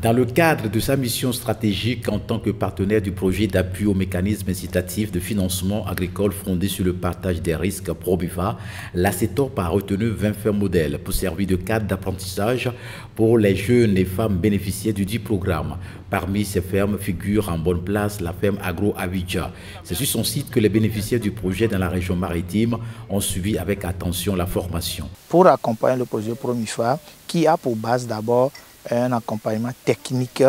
Dans le cadre de sa mission stratégique en tant que partenaire du projet d'appui au mécanisme incitatif de financement agricole fondé sur le partage des risques PROBIFA, la CETOP a retenu 20 fermes modèles pour servir de cadre d'apprentissage pour les jeunes et femmes bénéficiaires du dit programme. Parmi ces fermes figure en bonne place la ferme Agro Abidja. C'est sur son site que les bénéficiaires du projet dans la région maritime ont suivi avec attention la formation. Pour accompagner le projet PROBIFA, qui a pour base d'abord un accompagnement technique,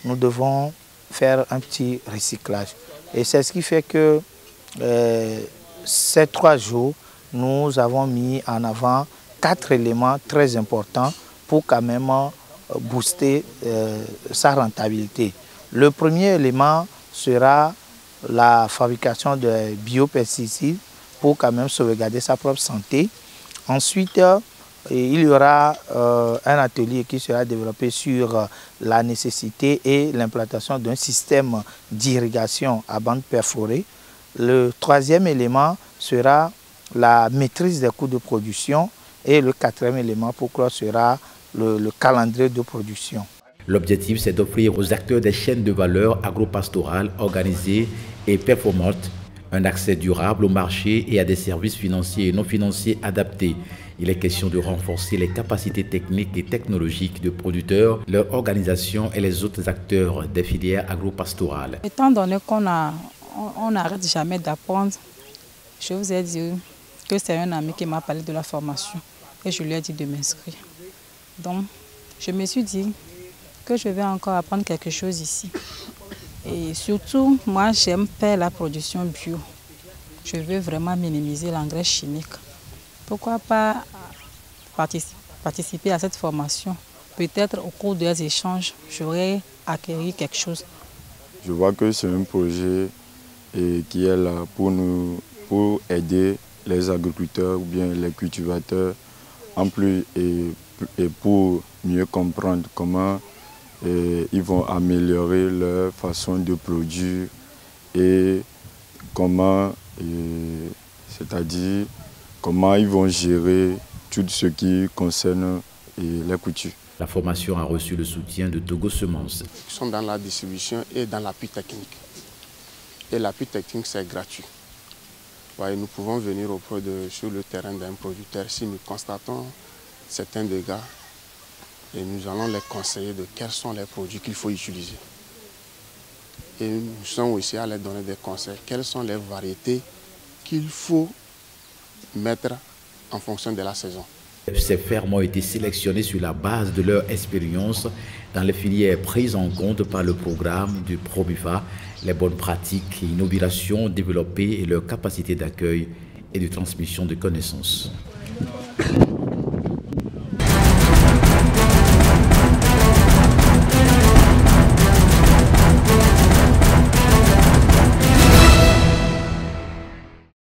nous devons faire un petit recyclage. Et c'est ce qui fait que ces 3 jours, nous avons mis en avant 4 éléments très importants pour quand même booster sa rentabilité. Le premier élément sera la fabrication de biopesticides pour quand même sauvegarder sa propre santé. Ensuite, il y aura un atelier qui sera développé sur la nécessité et l'implantation d'un système d'irrigation à bande perforée. Le 3e élément sera la maîtrise des coûts de production et le 4e élément pour clore sera le calendrier de production. L'objectif, c'est d'offrir aux acteurs des chaînes de valeur agro-pastorales organisées et performantes un accès durable au marché et à des services financiers et non financiers adaptés. Il est question de renforcer les capacités techniques et technologiques de producteurs, leur organisation et les autres acteurs des filières agro-pastorales. Étant donné qu'on n'arrête jamais d'apprendre, je vous ai dit que c'est un ami qui m'a parlé de la formation et je lui ai dit de m'inscrire. Donc, je me suis dit que je vais encore apprendre quelque chose ici. Et surtout, moi, j'aime faire la production bio. Je veux vraiment minimiser l'engrais chimique. Pourquoi pas participer à cette formation? Peut-être au cours des échanges, j'aurai acquis quelque chose. Je vois que c'est un projet qui est là pour aider les agriculteurs ou bien les cultivateurs en plus et pour mieux comprendre comment ils vont améliorer leur façon de produire et comment, c'est-à-dire comment ils vont gérer tout ce qui concerne les cultures. La formation a reçu le soutien de Togo Semences. Ils sont dans la distribution et dans l'appui technique. Et l'appui technique, c'est gratuit. Ouais, nous pouvons venir sur le terrain d'un producteur si nous constatons certains dégâts. Et nous allons les conseiller de quels sont les produits qu'il faut utiliser. Et nous sommes aussi à leur donner des conseils. Quelles sont les variétés qu'il faut mettre en fonction de la saison. Ces fermes ont été sélectionnées sur la base de leur expérience dans les filières prises en compte par le programme du PROBIFA, les bonnes pratiques et innovations développées et leur capacité d'accueil et de transmission de connaissances.